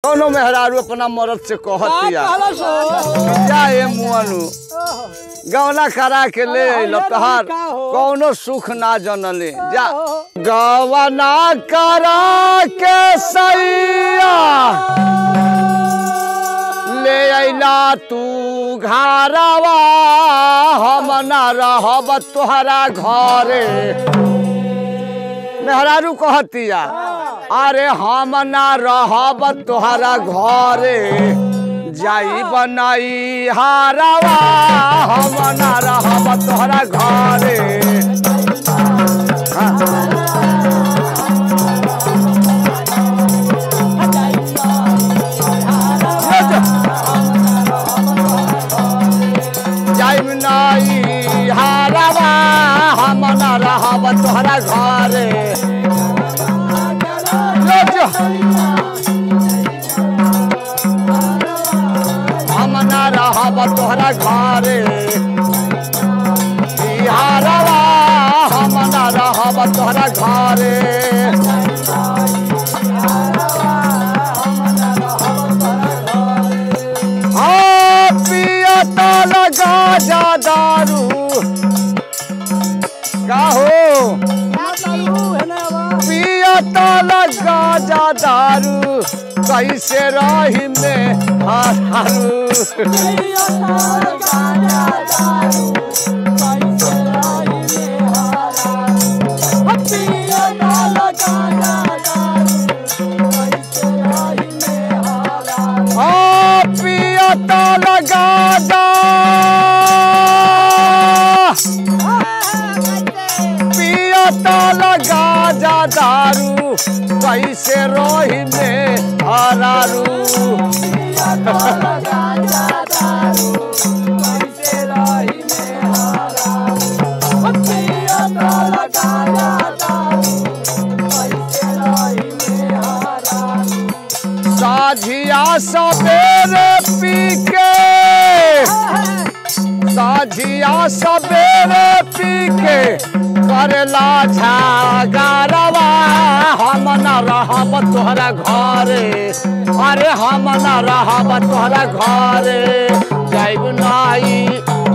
कौनो मेहरारू अपना मर्द से कहतिया जाए मुअनु गवना करा के ले लो तहार कौनो सुख ना जनले जा गवना करा के सैया ले अइला तू घरवा हम ना रहब तोहरा घरे मेहरारू कहतिया अरे हम ना रहब तोहरा घरे जाई बनाई हारवा हम ना रहब तोहरा घरे जाई बनाई हारवा हम ना रहब तोहरा घरे हम ना रहब तोहरा घरे हारवा हम ना रहब तोहरा घरे पियता लगा जा दारू का हो पियता लगा जा दारू कैसे रही में हारू पियता लगा पियता लगा जा दारू कैसे रोही में हरारू साझिया सवेरे पी के साझिया सवेरे पी के करला झगड़वा हम ना रहब तोहरा घरे अरे हम ना रहब तोहरा घरे जाइब नाई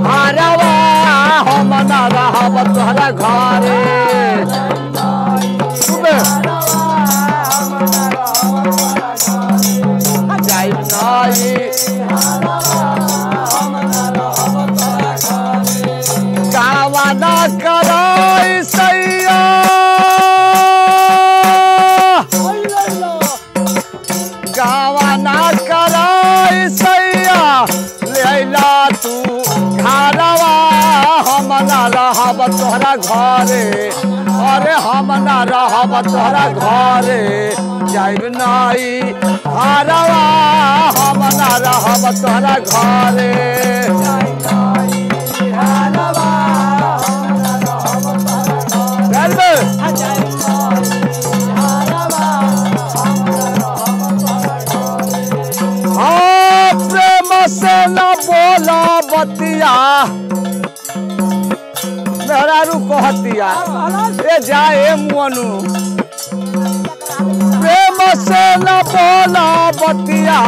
हारवा हम ना रहब तोहरा घरे जाइब नाई गावना कराई सैया गावना कराई सैया लैला तू घरवा हम ना रहब तोहरा घरे अरे हम ना रहब तोहरा घरे जाइब नाई हारवा हम ना रहब तोहरा घरे प्रेम से न बोला बतिया मेहरारू कहतिया ए जाए मुअनु प्रेम से न बोला बतिया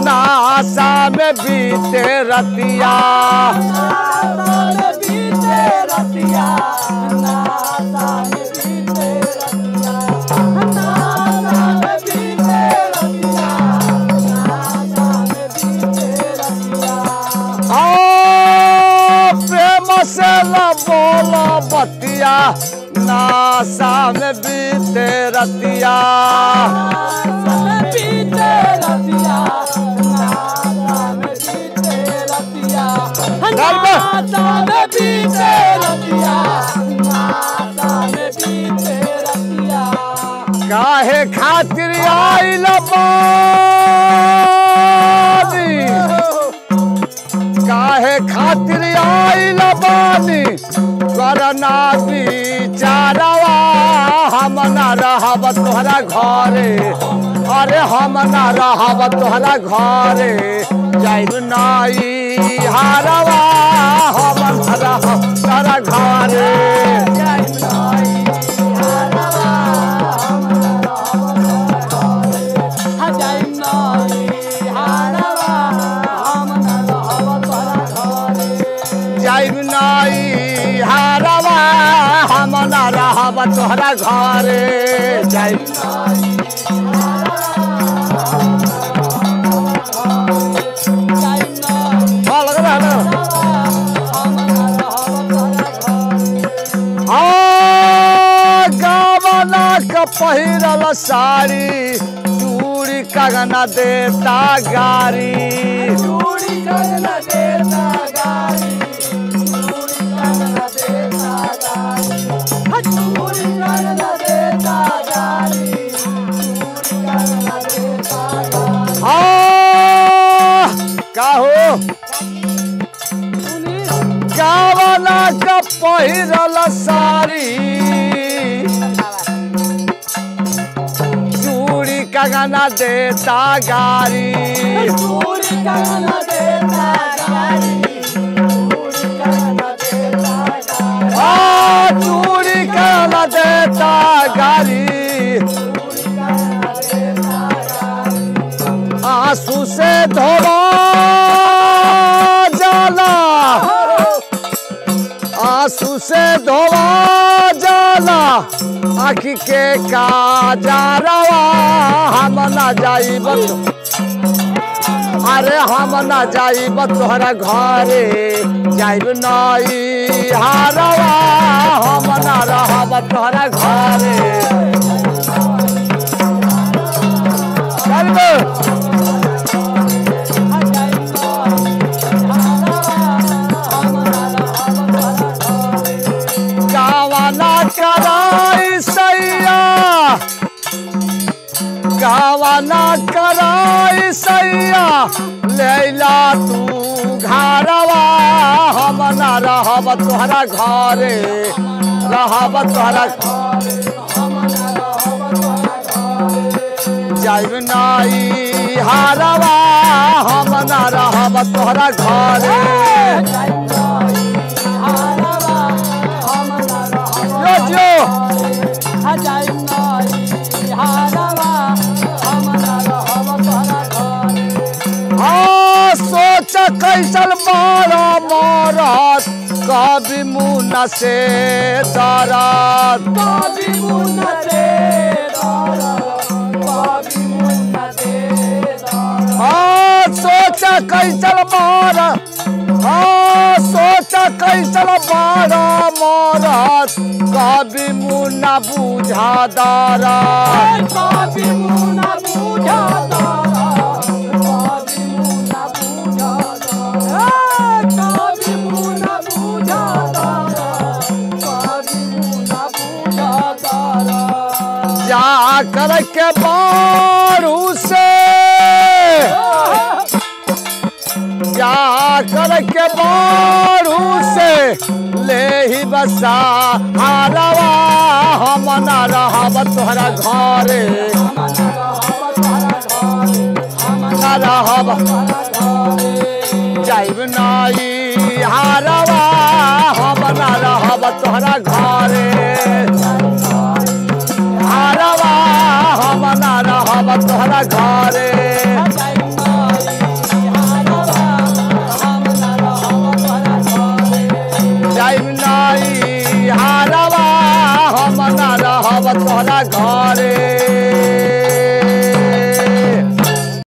नासा में बीते रतिया से बोला बतिया नासा में बीते रतिया काहे खातिर आइल बानी काहे खातिर आइल बानी करना बिचारवा हम ना रहब तोहरा घरे अरे हम ना रहब तोहरा घरे जाइब नाई हारवा हम ना रहब तोहरा घरे जाइब नाई जाइब नाई हारवा हम ना रहब तोहरा घरे जाइब पहिरल साड़ी चूड़ी कंगना देता गारी चूड़ी कंगना देता गारी चूड़ी कंगना देता गारी चूड़ी कंगना देता गारी चूड़ी कंगना देता गारी का हो गावना का पहिरल साड़ी कंगना देता गारी चूड़ी कंगना देता गारी चूड़ी कंगना देता गारी चूड़ी कंगना देता गारी आंसू से धोवा जाला आंसू से धोवा जाला आखी के काजरवा हम ना जाइब अरे हम ना जाइब तोहरा घरे जाइब नाई हारवा हम ना रहब तोहरा घरे गावना कराई सैया गावना कराई सैया लैला तू घरवा हम ना रहब तोहरा घरे रहब तोहरा जाइब नाई हारवा हम ना रहब तोहरा घरे सोच कैसल बारा मारत कभी मुना से दरद कभी मुना से सोच कैसल बारा सोच कैसल बारा मारत कभी मुना बुझा दरद कभी मुना बुझा कर के बारू से जा कर के बारू से ले ही बसा हारवा हम ना रहब तोहरा घरे ना रहब जाइब नाई हारवा हम ना रहब तोहरा घरे हारवा हम ना रहब तोहरा घरे।